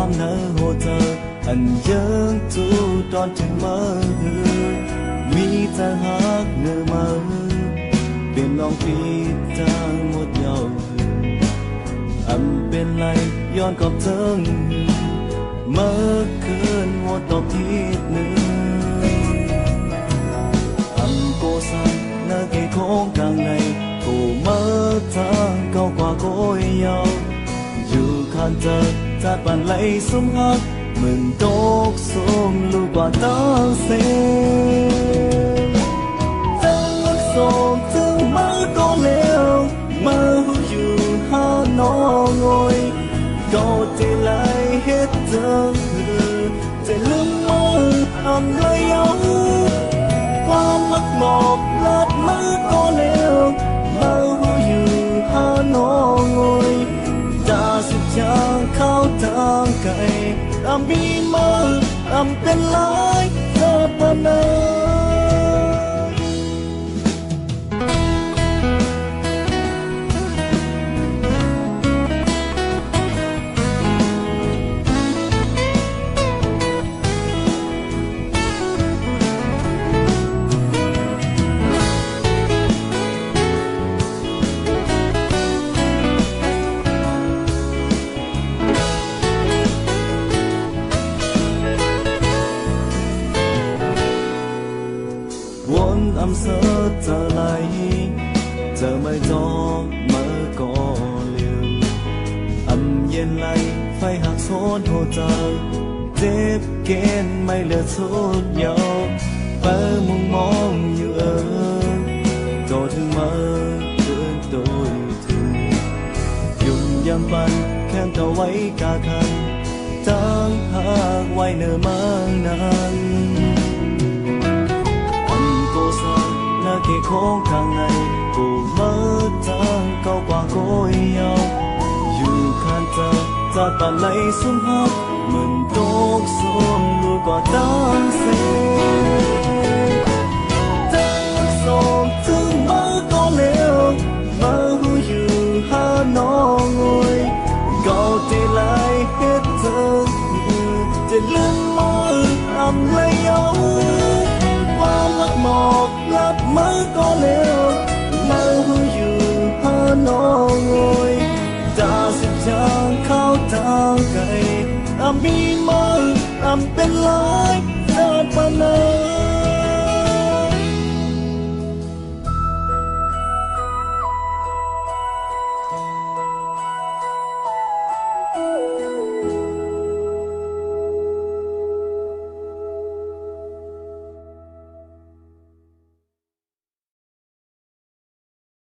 ามเนื้อหัวเธออันยังทูตอนถึงมือมีแต่หักเนื้อมือเป็นลองปีทางหมดยาวอันเป็นไรย้อนกับเธอเมื่อคืนหมดดอกที่หนึ่งอันโกสันเนื้อเกยโค้งกลางในกูเมื่อทางเก่ากว่าโกยยาวอยู่ข้างเธอจัดปันไหลสมหักมึงตกสมลูกกว่าตั้งเสียจังรักส่งถึงมาก็เร็วมาหูอยู่หาน้องงอยก็จะไหลเฮ็ดเธอจะลืมมือทำเลยเอาความมักหมอกลัดมาก็เร็วมาหูอยู่หาน้องงอยจะสุดยางเข้าทางไกลมีมือเป็นลายเธอปนเนวนอำเภอเธอไหลเธอไม่จองมาก่อเลี้ยวอำเย็นไหลไฟหักโซนหัวใจเจ็บเกณฑ์ไม่เหลือสุดยาวเปิดมุมมองอยู่ก็ถึงมาเดินโดยถึงยุ่งยำบันแค่ต่อไว้กาคันตั้งหากไว้เนื้อมานั้นเกยโค้งข้างในกูเมื่อทางเก่ากว่าโกยยาวอยู่ข้างเธอจัดปันไหลสมหักมึงตกสมลูกกว่าตั้งเสียตั้งส่งถึงมาก็เร็วมาหูอยู่หาน้องงอยก็จะไหลเฮ็ดเธอจะลืมมือเลยเอาความรักหมอกลับมาก็เร็วมาหูอยู่หาน้องงอยจะสิบจางเข้าทางไกลมีมือเป็นลาย